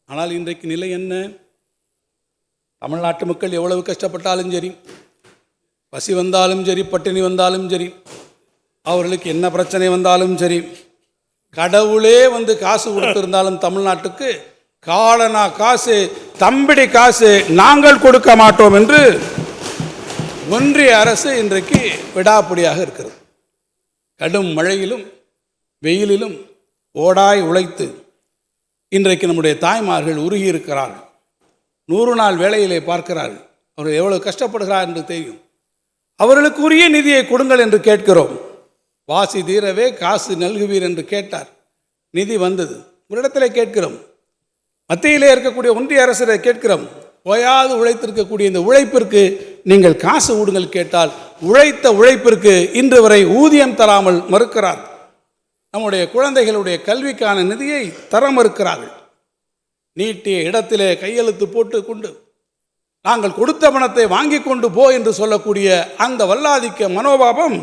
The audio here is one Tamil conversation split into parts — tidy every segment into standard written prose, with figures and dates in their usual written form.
ஆனால் இன்றைக்கு நிலை என்ன? தமிழ்நாட்டு மக்கள் எவ்வளவு கஷ்டப்பட்டாலும் சரி, பசி வந்தாலும் சரி, பட்டினி வந்தாலும் சரி, அவர்களுக்கு என்ன பிரச்சனை வந்தாலும் சரி, கடவுளே வந்து காசு கொடுத்திருந்தாலும் தமிழ்நாட்டுக்கு காலனா காசு, தம்பிடி காசு நாங்கள் கொடுக்க மாட்டோம் என்று ஒன்றிய அரசு இன்றைக்கு விடாப்பிடியாக இருக்கிறது. கடும் மழையிலும் வெயிலிலும் ஓடாய் உழைத்து இன்றைக்கு நம்முடைய தாய்மார்கள் உருகி இருக்கிறார்கள். 100 நாள் வேலையிலே பார்க்கிறார்கள். அவர்கள் எவ்வளவு கஷ்டப்படுகிறார் என்று தெரியும். அவர்களுக்கு உரிய நிதியை கொடுங்கள் என்று கேட்கிறோம். வாசி தீரவே காசு நல்குவீர் என்று கேட்டார். நிதி வந்தது. ஒரு இடத்துல கேட்கிறோம், மத்தியிலே இருக்கக்கூடிய ஒன்றிய அரசரை கேட்கிறோம், ஓயாது உழைத்திருக்கக்கூடிய இந்த உழைப்பிற்கு நீங்கள் காசு ஊடுங்கள் கேட்டால் உழைத்த உழைப்பிற்கு இன்று வரை ஊதியம் தராமல் மறுக்கிறார். நம்முடைய குழந்தைகளுடைய கல்விக்கான நிதியை தர மறுக்கிறார்கள். நீட்டிய இடத்திலே கையெழுத்து போட்டு கொண்டு நாங்கள் கொடுத்த பணத்தை வாங்கி கொண்டு போ என்று சொல்லக்கூடிய அந்த வல்லாதிக்க மனோபாவம்,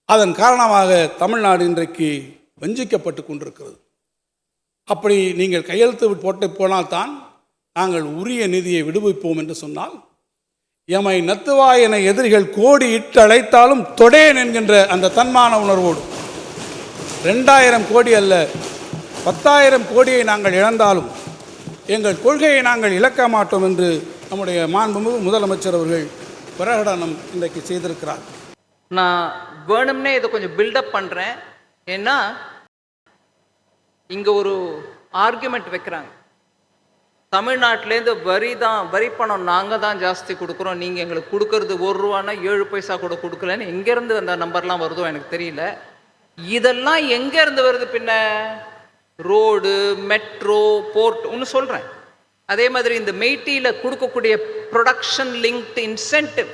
அதன் காரணமாக தமிழ்நாடு இன்றைக்கு வஞ்சிக்கப்பட்டு கொண்டிருக்கிறது. அப்படி நீங்கள் கையெழுத்து போட்டு போனால்தான் நாங்கள் உரிய நிதியை விடுவிப்போம் என்று சொன்னால், எமை நத்துவாய் என எதிரிகள் கோடி இட்டு அழைத்தாலும் தொடேன் என்கின்ற அந்த தன்மான உணர்வோடு 2000 கோடி அல்ல 10,000 கோடியை நாங்கள் இழந்தாலும் எங்கள் கொள்கையை நாங்கள் இழக்க மாட்டோம் என்று நம்முடைய மாண்புமிகு முதலமைச்சர் அவர்கள் பிரகடனம் இன்றைக்கு செய்திருக்கிறார். நான் வேணும்னே இதை கொஞ்சம் பில்டப் பண்ணுறேன். ஏன்னா இங்கே ஒரு ஆர்குமெண்ட் வைக்கிறாங்க, தமிழ்நாட்டிலேருந்து வரி பணம் நாங்கள் தான் ஜாஸ்தி கொடுக்குறோம், நீங்கள் எங்களுக்கு கொடுக்கறது 1 ரூபானா 7 பைசா கூட கொடுக்கலன்னு. எங்கேருந்து அந்த நம்பர்லாம் வருதோ எனக்கு தெரியல. இதெல்லாம் எங்கேருந்து வருது? பின்ன ரோடு, மெட்ரோ, போர்ட் ஒன்று சொல்கிறேன். அதே மாதிரி இந்த மெய்ட்டியில் கொடுக்கக்கூடிய ப்ரொடக்ஷன் லிங்க்டு இன்சென்டிவ்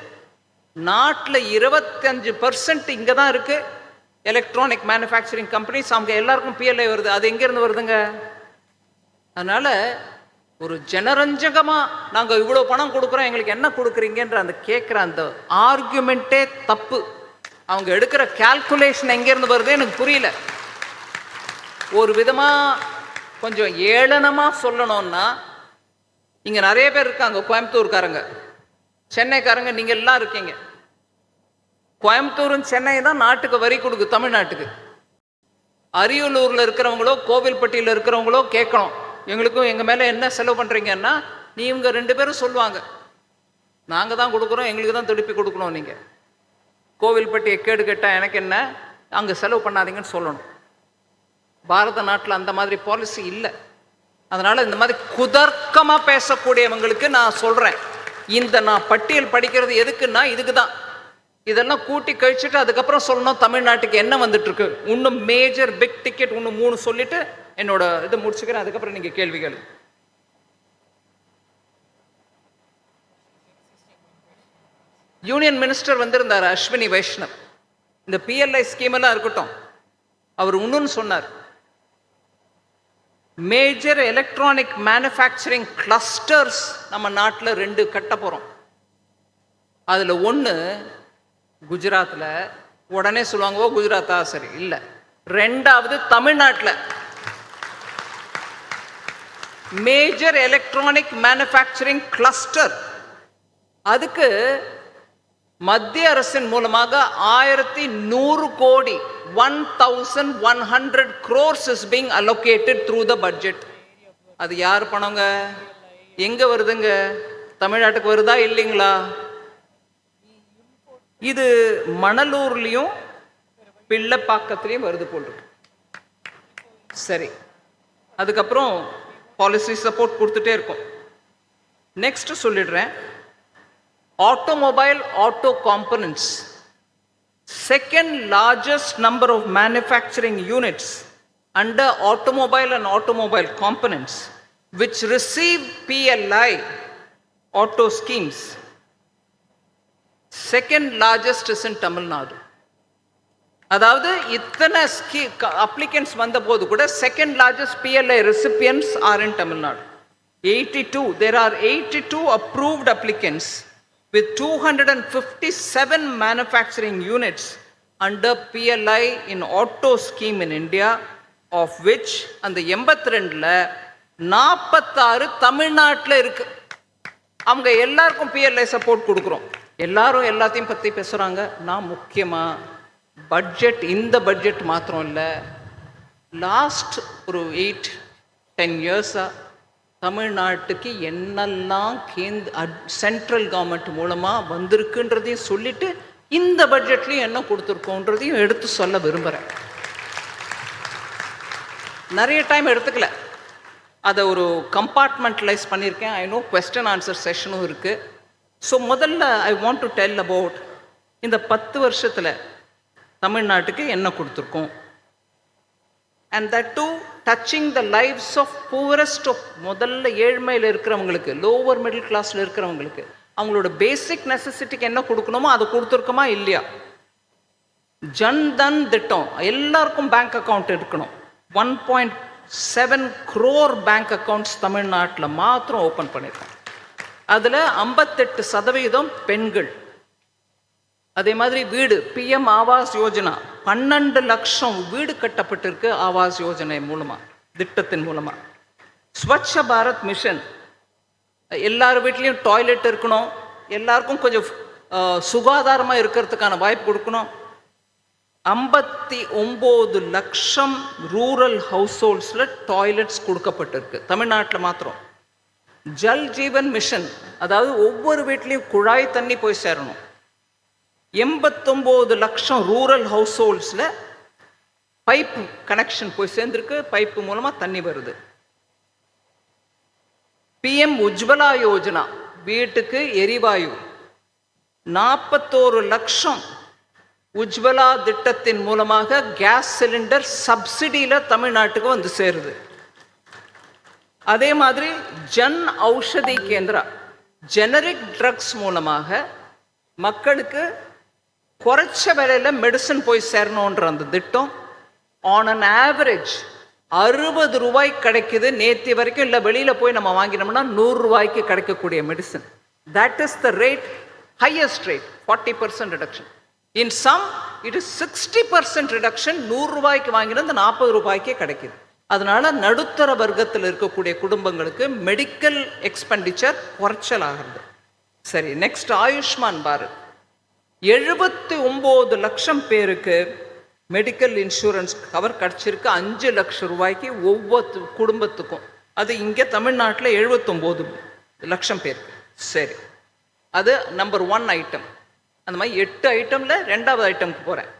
நாட்டில் 25% இங்கே தான் இருக்குது. எலக்ட்ரானிக் மேனுஃபேக்சரிங் கம்பெனிஸ் அவங்க எல்லாருக்கும் PLI வருது. அது எங்கேருந்து வருதுங்க? அதனால் ஒரு ஜனரஞ்சகமாக நாங்கள் இவ்வளோ பணம் கொடுக்குறோம், எங்களுக்கு என்ன கொடுக்குறீங்கன்ற அந்த கேட்குற அந்த ஆர்குமெண்ட்டே தப்பு. அவங்க எடுக்கிற கால்குலேஷன் எங்கேருந்து வருது எனக்கு புரியல. ஒரு விதமாக கொஞ்சம் ஏளனமாக சொல்லணும்னா, இங்கே நிறைய பேர் இருக்காங்க, கோயம்புத்தூர்காரங்க, சென்னைக்காரங்க, நீங்கள் எல்லாம் இருக்கீங்க. கோயம்புத்தூரும் சென்னை தான் நாட்டுக்கு வரி கொடுக்கு, தமிழ்நாட்டுக்கு. அரியலூரில் இருக்கிறவங்களோ கோவில்பட்டியில் இருக்கிறவங்களோ கேட்கணும், எங்களுக்கும் எங்கள் மேலே என்ன செலவு பண்ணுறீங்கன்னா, நீ இவங்க 2 பேரும் சொல்லுவாங்க, நாங்கள் தான் கொடுக்குறோம், எங்களுக்கு தான் திருப்பி கொடுக்கணும். நீங்கள் கோவில்பட்டியை கேடு கேட்டால் எனக்கு என்ன, அங்கே செலவு பண்ணாதீங்கன்னு சொல்லணும். பாரத நாட்டில் அந்த மாதிரி பாலிசி இல்லை. அதனால் இந்த மாதிரி குதர்க்கமாக பேசக்கூடியவங்களுக்கு நான் சொல்கிறேன், இந்த நான் பட்டியல் படிக்கிறது எதுக்குன்னா இதுக்கு தான். இதெல்லாம் கூட்டி கழிச்சுட்டு அதுக்கப்புறம் சொல்லணும் தமிழ்நாட்டுக்கு என்ன வந்துட்டுருக்கு. இன்னும் மேஜர் பிக் டிக்கெட் இன்னும் 3 சொல்லிட்டு என்னோட இதை முடிச்சுக்கிறேன். அதுக்கப்புறம் நீங்கள் கேள்விகள். யூனியன் மினிஸ்டர் வந்திருந்தார் அஸ்வினி வைஷ்ணவ். இந்த PLI ஸ்கீமெல்லாம் இருக்கட்டும், அவர் இன்னொன்று சொன்னார், மேஜர் எலக்ட்ரானிக் மேனுஃபேக்சரிங் கிளஸ்டர்ஸ் நம்ம நாட்டில் 2 கட்ட போகிறோம். அதில் 1 குஜராத்தில். உடனே சொல்லுவாங்க, ஓ குஜராத்தா, சரி இல்லை. 2வது தமிழ்நாட்டில் மேஜர் எலக்ட்ரானிக் மேனுஃபேக்சரிங் கிளஸ்டர். அதுக்கு மத்திய அரசின் மூலமாக 1100 கோடி 1100 crores is being allocated through the budget. அது யார் பணங்க? எங்க வருதுங்க? தமிழ்நாட்டுக்கு வருதா இல்லைங்களா? இது மணலூர்லையும் பிள்ளைப்பாக்கத்துலையும் வருது போல் இருக்கு. சரி, அதுக்கப்புறம் பாலிசி சப்போர்ட் கொடுத்துட்டே இருக்கோம். நெக்ஸ்ட் சொல்லிடுறேன், automobile auto components, second largest number of manufacturing units under automobile and automobile components which receive PLI auto schemes. Second largest is in Tamil Nadu. அதாவது இத்தனை அப்ளிகன்ஸ் வந்த போது கூட second largest PLI recipients are in Tamil Nadu. 82, there are 82 approved applicants with 257 manufacturing units under PLI in auto scheme in India, of which அந்த 82ல 46 தமிழ்நாட்டில் இருக்கு. அவங்க எல்லாருக்கும் பிஎல்ஐ சப்போர்ட் கொடுக்குறோம். எல்லாரும் எல்லாத்தையும் பற்றி பேசுகிறாங்க. நான் முக்கியமாக பட்ஜெட், இந்த பட்ஜெட் மாத்திரம் இல்லை, லாஸ்ட் ஒரு 8-10 இயர்ஸாக தமிழ்நாட்டுக்கு என்னெல்லாம் சென்ட்ரல் கவர்மெண்ட் மூலமாக வந்திருக்குன்றதையும் சொல்லிட்டு இந்த பட்ஜெட்லையும் என்ன கொடுத்துருக்கோன்றதையும் எடுத்து சொல்ல விரும்புகிறேன். நிறைய டைம் எடுத்துக்கல, அதை ஒரு கம்பார்ட்மெண்டலைஸ் பண்ணியிருக்கேன். ஐ நோ கொஸ்டின் ஆன்சர் செஷனும் இருக்குது. ஸோ முதல்ல I want to tell about இந்த 10 வருஷத்தில் தமிழ்நாட்டுக்கு என்ன கொடுத்துருக்கோம். And that to touching the lives of poorest of, முதல்ல ஏழ்மையில் இருக்கிறவங்களுக்கு, லோவர் மிடில் கிளாஸில் இருக்கிறவங்களுக்கு அவங்களோட பேசிக் நெசசிட்டிக்கு என்ன கொடுக்கணுமோ அதை கொடுத்துருக்கோமா இல்லையா? ஜன்தன் திட்டம், எல்லாருக்கும் பேங்க் அக்கௌண்ட் இருக்கணும். 1.7 crore பேங்க் அக்கௌண்ட்ஸ் தமிழ்நாட்டில் மாத்திரம் ஓப்பன் பண்ணியிருக்கோம். அதில் 58% பெண்கள். அதே மாதிரி வீடு, பிஎம் ஆவாஸ் யோஜனா 12 லட்சம் வீடு கட்டப்பட்டிருக்கு ஆவாஸ் யோஜனை மூலமாக, திட்டத்தின் மூலமாக. ஸ்வச்ச பாரத் மிஷன், எல்லார் வீட்லேயும் டாய்லெட் இருக்கணும், எல்லாருக்கும் கொஞ்சம் சுகாதாரமாக இருக்கிறதுக்கான வாய்ப்பு கொடுக்கணும். 59 லட்சம் ரூரல் ஹவுஸ் ஹோல்ட்ஸில் டாய்லெட்ஸ் கொடுக்கப்பட்டிருக்கு தமிழ்நாட்டில் மாத்திரம். ஜல் ஜீவன் மிஷன், அதாவது ஒவ்வொரு வீட்லேயும் குழாய் தண்ணி போய் சேரணும். 89 லட்சம் ரூரல் ஹவுஸ் ஹோல்ட்ஸில் பைப்பு கனெக்ஷன் போய் சேர்ந்துருக்கு, பைப்பு மூலமாக தண்ணி வருது. பிஎம் உஜ்வலா யோஜனா, வீட்டுக்கு எரிவாயு 41 லட்சம் உஜ்வலா திட்டத்தின் மூலமாக கேஸ் சிலிண்டர் சப்சிடியில் தமிழ்நாட்டுக்கு வந்து சேருது. அதே மாதிரி ஜன் ஔஷதி கேந்திரா, ஜெனரிக் ட்ரக்ஸ் மூலமாக மக்களுக்கு குறைச்ச விலையில் மெடிசன் போய் சேரணுன்ற அந்த திட்டம் ஆன் அன் ஆவரேஜ் 60 ரூபாய்க்கு கிடைக்குது. நேற்று வரைக்கும் இல்லை, வெளியில் போய் நம்ம வாங்கினோம்னா 100 ரூபாய்க்கு கிடைக்கக்கூடிய medicine. That is the rate, highest rate, 40% reduction. In sum it is 60% reduction. 100 ரூபாய்க்கு வாங்கினது 40 ரூபாய்க்கே கிடைக்குது. அதனால நடுத்தர வர்க்கத்தில் இருக்கக்கூடிய குடும்பங்களுக்கு மெடிக்கல் எக்ஸ்பெண்டிச்சர் குறைச்சல் ஆகிறது. சரி, நெக்ஸ்ட் ஆயுஷ்மான் பாரத், 79 லட்சம் பேருக்கு மெடிக்கல் இன்சூரன்ஸ் கவர் கிடச்சிருக்கு 5 லட்சம் ரூபாய்க்கு ஒவ்வொரு குடும்பத்துக்கும். அது இங்கே தமிழ்நாட்டில் 79 லட்சம் பேருக்கு. சரி, அது நம்பர் 1 ஐட்டம். அந்த மாதிரி 8 ஐட்டமில் 2வது ஐட்டம்க்கு போகிறேன்.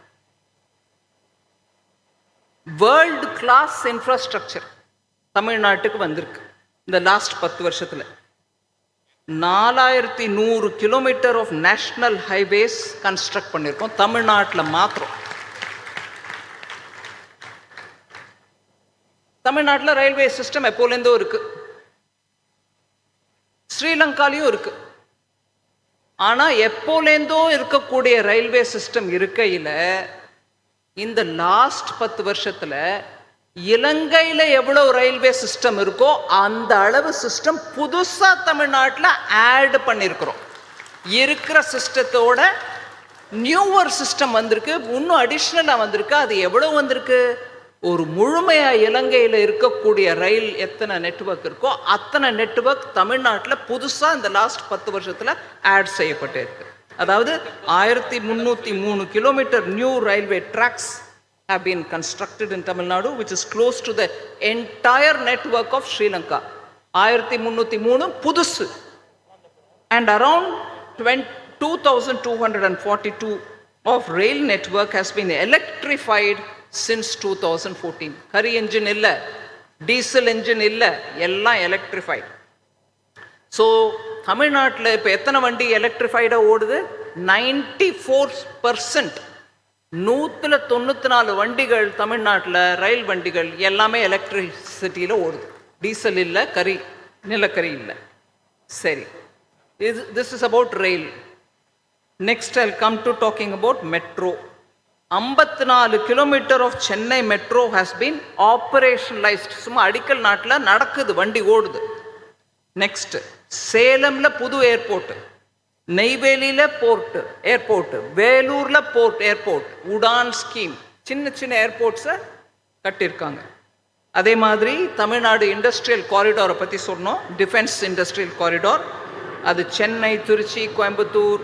வேர்ல்டு கிளாஸ் இன்ஃப்ராஸ்ட்ரக்சர் தமிழ்நாட்டுக்கு வந்திருக்கு இந்த லாஸ்ட் 10 வருஷத்தில். 4100 kilometre of national highways construct பண்ணியிருக்கோம் தமிழ்நாட்டில் மாத்திரம். தமிழ்நாட்டில் ரயில்வே சிஸ்டம் எப்போலேருந்தோ இருக்கு, ஸ்ரீலங்காலையும் இருக்கு. ஆனால் எப்போலேருந்தோ இருக்கக்கூடிய ரயில்வே சிஸ்டம் இருக்கையில் இந்த லாஸ்ட் 10 வருஷத்தில் இலங்கையில் எவ்வளோ ரயில்வே சிஸ்டம் இருக்கோ அந்த அளவு சிஸ்டம் புதுசாக தமிழ்நாட்டில் ஆட் பண்ணியிருக்கிறோம். இருக்கிற சிஸ்டத்தோட நியூவர் சிஸ்டம் வந்திருக்கு, இன்னும் அடிஷ்னலாக வந்திருக்கு. அது எவ்வளோ வந்திருக்கு? ஒரு முழுமையாக இலங்கையில் இருக்கக்கூடிய ரயில் எத்தனை நெட்வொர்க் இருக்கோ அத்தனை நெட்வொர்க் தமிழ்நாட்டில் புதுசாக இந்த லாஸ்ட் 10 வருஷத்தில் ஆட் செய்யப்பட்டு இருக்கு. அதாவது 1303 kilometre new railway tracks have been constructed in Tamil Nadu, which is close to the entire network of Sri Lanka. 1303 புதுசு. And around 2242 of rail network has been electrified since 2014. கரி என்ஜின் இல்லை, டீசல் என்ஜின் இல்லை, எல்லாம் எலக்ட்ரிஃபைடு. ஸோ தமிழ்நாட்டில் இப்போ எத்தனை வண்டி எலக்ட்ரிஃபைடாக ஓடுது? 94%. 194 வண்டிகள் தமிழ்நாட்டில், ரயில் வண்டிகள் எல்லாமே எலக்ட்ரிசிட்டியில் ஓடுது. டீசல் இல்லை, கரி, நிலக்கரி இல்லை. சரி, this is about rail. Next I'll come to talking about metro. 54 kilometre of Chennai metro has been operationalised. சும்மா அடிக்கல் நாட்டில் நடக்குது, வண்டி ஓடுது. நெக்ஸ்ட் சேலமில் புது ஏர்போர்ட்டு, நெய்வேலியில் போர்ட்டு ஏர்போர்ட்டு, வேலூரில் போர்ட் ஏர்போர்ட், உடான் ஸ்கீம், சின்ன சின்ன ஏர்போர்ட்ஸை கட்டியிருக்காங்க. அதே மாதிரி தமிழ்நாடு இண்டஸ்ட்ரியல் காரிடாரை பற்றி சொன்னோம், டிஃபென்ஸ் இண்டஸ்ட்ரியல் காரிடார். அது Chennai, Trichy, Coimbatore,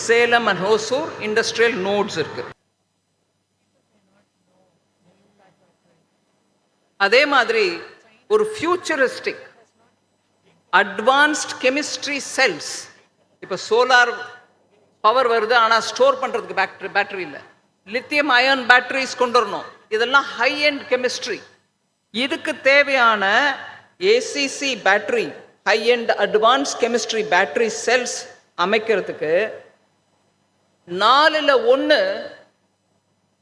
Salem and Hosur industrial nodes இருக்கு. அதே மாதிரி ஒரு ஃபியூச்சரிஸ்டிக் அட்வான்ஸ்ட் கெமிஸ்ட்ரி செல்ஸ். இப்போ சோலார் பவர் வருது, ஆனால் ஸ்டோர் பண்ணுறதுக்கு பேட்டரி இல்லை. லித்தியம் அயன் பேட்டரிஸ் கொண்டு வரணும். இதெல்லாம் ஹை எண்ட் கெமிஸ்ட்ரி. இதுக்கு தேவையான ACC battery, high end advance chemistry battery cells அமைக்கிறதுக்கு 4/1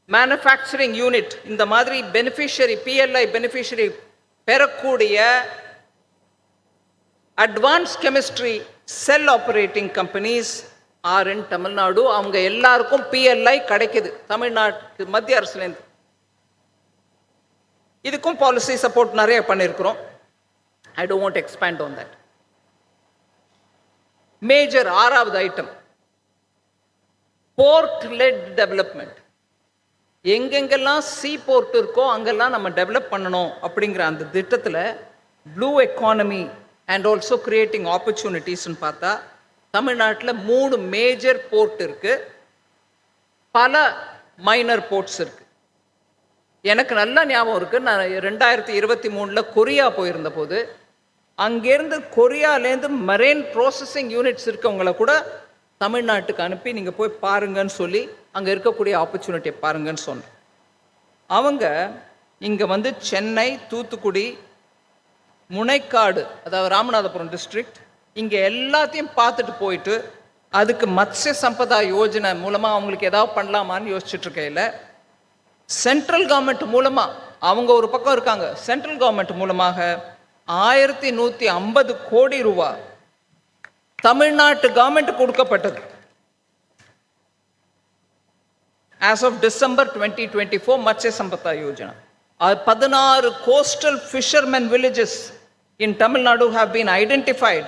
மேனுஃபேக்சரிங் யூனிட், இந்த மாதிரி பெனிஃபிஷரி, பிஎல்ஐ பெனிஃபிஷரி பெறக்கூடிய advance chemistry cell operating companies are in Tamil Nadu. அவங்க எல்லாருக்கும் பிஎல்ஐ கிடைக்குது தமிழ்நாட்டு மத்திய அரசுலேருந்து. இதுக்கும் பாலிசி சப்போர்ட் நிறைய பண்ணியிருக்கிறோம். I don't want expand on that. Major 6வது ஐட்டம், போர்ட் லெட் டெவலப்மெண்ட். எங்கெங்கெல்லாம் சீ போர்ட் இருக்கோ அங்கெல்லாம் நம்ம டெவலப் பண்ணணும் அப்படிங்கிற அந்த திட்டத்தில் blue economy and also creating ஆப்பர்ச்சுனிட்டிஸ்ன்னு பார்த்தா தமிழ்நாட்டில் 3 மேஜர் போர்ட் இருக்கு, பல மைனர் போர்ட்ஸ் இருக்கு. எனக்கு நல்ல ஞாபகம் இருக்கு, நான் 2023 கொரியா போயிருந்த போது அங்கேருந்து கொரியாலேருந்து மரைன் ப்ராசஸிங் யூனிட்ஸ் இருக்கவங்களை கூட தமிழ்நாட்டுக்கு அனுப்பி நீங்கள் போய் பாருங்கன்னு சொல்லி அங்கே இருக்கக்கூடிய ஆப்பர்ச்சுனிட்டியை பாருங்கன்னு சொன்னேன். அவங்க இங்கே வந்து சென்னை, தூத்துக்குடி, முனைக்காடு, அதாவது ராமநாதபுரம் டிஸ்ட்ரிக்ட், இங்கே எல்லாத்தையும் பார்த்துட்டு போயிட்டு அதுக்கு மத்ஸ்ய சம்பதா யோஜனை மூலமாக அவங்களுக்கு ஏதாவது பண்ணலாமான்னு யோசிச்சுட்டு இருக்கையில் சென்ட்ரல் கவர்மெண்ட் மூலமாக, அவங்க ஒரு பக்கம் இருக்காங்க, சென்ட்ரல் கவர்மெண்ட் மூலமாக 1150 கோடி ரூபாய் தமிழ்நாட்டு கவர்மெண்ட் கொடுக்கப்பட்டது. As of December 2024 Matsya Sampada Yojana. 16 coastal fishermen villages in Tamil Nadu have been identified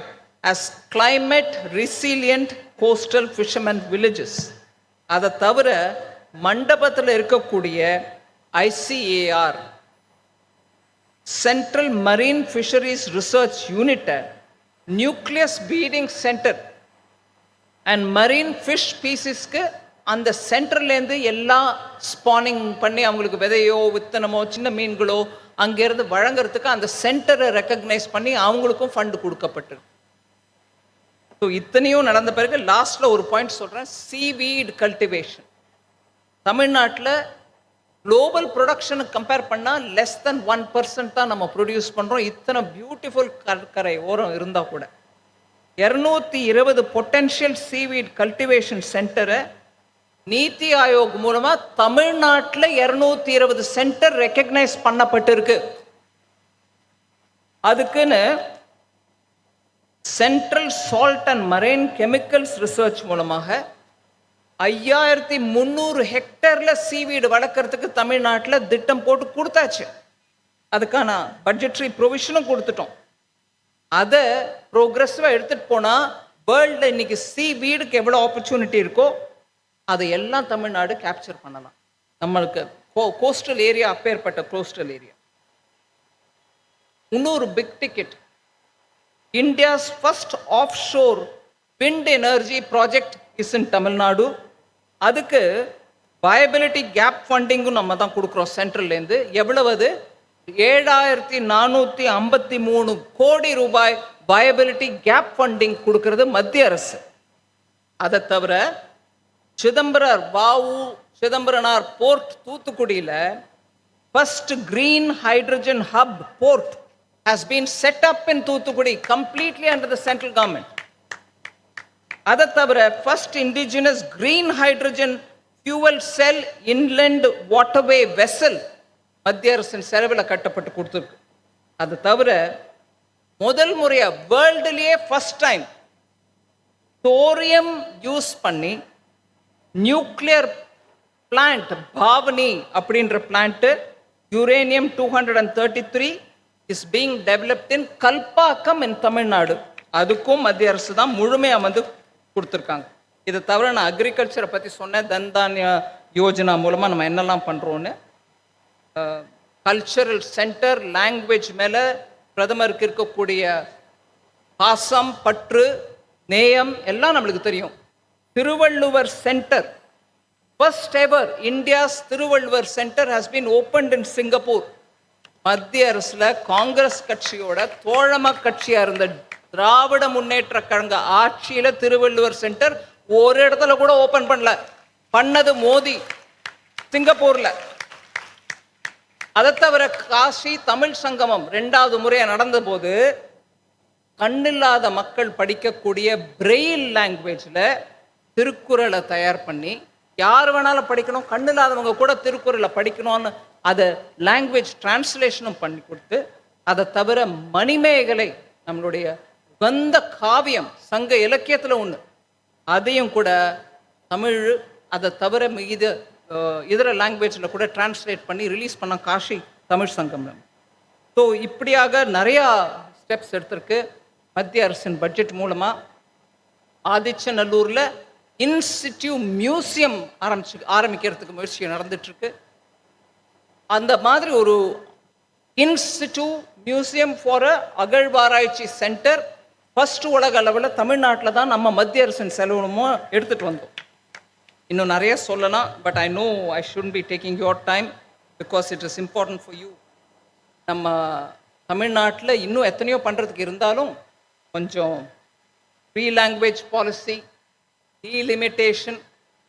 as climate resilient coastal fishermen villages. அதை தவிர மண்டபத்தில் இருக்கக்கூடிய ICAR central marine fisheries research யூனிட்டை nucleus breeding centre and marine fish ஸ்பீசிஸ்க்கு அந்த சென்டர்லேருந்து எல்லாம் ஸ்பானிங் பண்ணி அவங்களுக்கு விதையோ வித்தனமோ சின்ன மீன்களோ அங்கேருந்து வழங்குறதுக்கு அந்த சென்டரை ரெக்கக்னைஸ் பண்ணி அவங்களுக்கும் ஃபண்டு கொடுக்கப்பட்டிருக்கு. ஸோ இத்தனையும் நடந்த பிறகு லாஸ்ட்டில் ஒரு பாயிண்ட் சொல்கிறேன், சீவீட் கல்டிவேஷன். தமிழ்நாட்டில் குளோபல் ப்ரொடக்ஷனுக்கு கம்பேர் பண்ணால் லெஸ் தென் 1% தான் நம்ம ப்ரொடியூஸ் பண்ணுறோம். இத்தனை பியூட்டிஃபுல் கடற்கரை ஓரம் இருந்தால் கூட 220 பொட்டென்ஷியல் சீவீட் கல்டிவேஷன் சென்டரை நீத்தி ஆயோக் மூலமாக தமிழ்நாட்டில் 220 சென்டர் ரெக்கக்னைஸ் பண்ணப்பட்டிருக்கு. அதுக்குன்னு central salt and marine chemicals research மூலமாக 5300 ஹெக்டேர்ல சீவீடு வளர்க்கறதுக்கு தமிழ்நாட்டில் திட்டம் போட்டு கொடுத்தாச்சு. அதுக்கான பட்ஜெட்ரி ப்ரொவிஷனும் கொடுத்துட்டோம். அதை ப்ரோக்ரெசிவாக எடுத்துகிட்டு போனால் வேர்ல்டில் இன்னைக்கு சீவீடுக்கு எவ்வளோ ஆப்பர்ச்சுனிட்டி இருக்கோ அதை எல்லாம் தமிழ்நாடு கேப்சர் பண்ணலாம். நம்மளுக்கு கோஸ்டல் ஏரியா, அப்பேற்பட்ட கோஸ்டல் ஏரியா. இன்னொரு big ticket, India's first offshore wind energy project is in Tamil Nadu. அதுக்கு வயபிலிட்டி கேப் ஃபண்டிங்கும் நம்ம தான் கொடுக்குறோம் சென்ட்ரல்லேருந்து. எவ்வளவு? 7453 கோடி ரூபாய் வயபிலிட்டி கேப் ஃபண்டிங் கொடுக்கறது மத்திய அரசு. அதை தவிர சிதம்பரனார் போர்ட் தூத்துக்குடியில் first green hydrogen hub port has been set up in Thoothukudi completely under the central government. அதை தவிர first indigenous green hydrogen fuel cell inland waterway vessel மத்திய அரசின் செலவில் கட்டப்பட்டு கொடுத்துருக்கு. அது தவிர முதல் முறையாக வேர்ல்டுலேயே ஃபர்ஸ்ட் டைம் தோரியம் யூஸ் பண்ணி நியூக்ளியர் பிளான்ட் பாவனி அப்படின்ற plant uranium 233 is being developed in Kalpakkam in Tamil Nadu. அதுக்கும் மத்திய அரசு தான் முழுமையாக வந்து கொடுத்துருக்காங்க. இதை தவிர நான் அக்ரிகல்ச்சரை பற்றி சொன்னேன், தன்தானிய யோஜனா மூலமாக நம்ம என்னெல்லாம் பண்ணுறோன்னு. கல்ச்சரல் சென்டர், லாங்குவேஜ் மேலே பிரதமருக்கு இருக்கக்கூடிய பாசம், பற்று, நேயம் எல்லாம் நம்மளுக்கு தெரியும். Thiruvalluvar centre, first ever India's Thiruvalluvar centre has been opened in Singapore. மத்திய அரசுல காங்கிரஸ் கட்சியோட தோழமை கட்சியா இருந்த திராவிட முன்னேற்ற கழக ஆட்சியில திருவள்ளுவர் சென்டர் ஒரு இடத்துல கூட ஓபன் பண்ணல. பண்ணது மோடி சிங்கப்பூர்ல. அதை தவிர காசி தமிழ் சங்கமம் 2வது முறையா நடந்த போது கண்ணில்லாத மக்கள் படிக்கக்கூடிய பிரெயில் லாங்குவேஜ்ல திருக்குறளை தயார் பண்ணி யார் வேணாலும் படிக்கணும், கண்ணில்லாதவங்க கூட திருக்குறளை படிக்கணும்னு அதை லாங்குவேஜ் டிரான்ஸ்லேஷனும் பண்ணி கொடுத்து, அதை தவிர மணிமேகலை நம்மளுடைய வந்த காவியம் சங்க இலக்கியத்தில் ஒன்று, அதையும் கூட தமிழ், அதை தவிர இதர லாங்குவேஜில் கூட டிரான்ஸ்லேட் பண்ணி ரிலீஸ் பண்ண காஷி தமிழ் சங்கம். ஸோ இப்படியாக நிறையா ஸ்டெப்ஸ் எடுத்திருக்கு மத்திய அரசின் பட்ஜெட் மூலமாக. ஆதிச்சநல்லூரில் இன்ஸ்டிடியூட் மியூசியம் ஆரம்பிக்கிறதுக்கு முயற்சி நடந்துட்டுருக்கு. அந்த மாதிரி ஒரு இன்ஸ்டிடியூட் மியூசியம் ஃபார் அகழ்வாராய்ச்சி சென்டர் ஃபர்ஸ்ட் உலக அளவில் தமிழ்நாட்டில் தான் நம்ம மத்திய அரசின் செலவுமோ எடுத்துகிட்டு வந்தோம். இன்னும் நிறைய சொல்லலாம், but I know I shouldn't be taking your time because it is important for you. நம்ம தமிழ்நாட்டில் இன்னும் எத்தனையோ பண்ணுறதுக்கு இருந்தாலும் கொஞ்சம் ஃப்ரீ லாங்குவேஜ் பாலிசி, டீலிமிட்டேஷன்,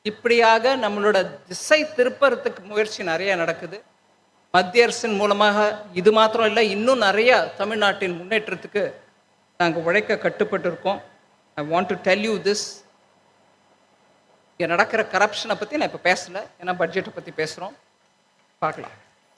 இப்படியாக நம்மளோட திசை திருப்பறதுக்கு முயற்சி நிறைய நடக்குது மத்திய அரசின் மூலமாக. இது மாத்திரம் இல்லை, இன்னும் நிறைய தமிழ்நாட்டின் முன்னேற்றத்துக்கு நாங்கள் உழைக்க கட்டுப்பட்டு இருக்கோம். ஐ want to tell you this. இங்கே நடக்கிற கரப்ஷனை பற்றி நான் இப்போ பேசலை, ஏன்னா பட்ஜெட்டை பற்றி பேசுகிறோம். பார்க்கலாம்.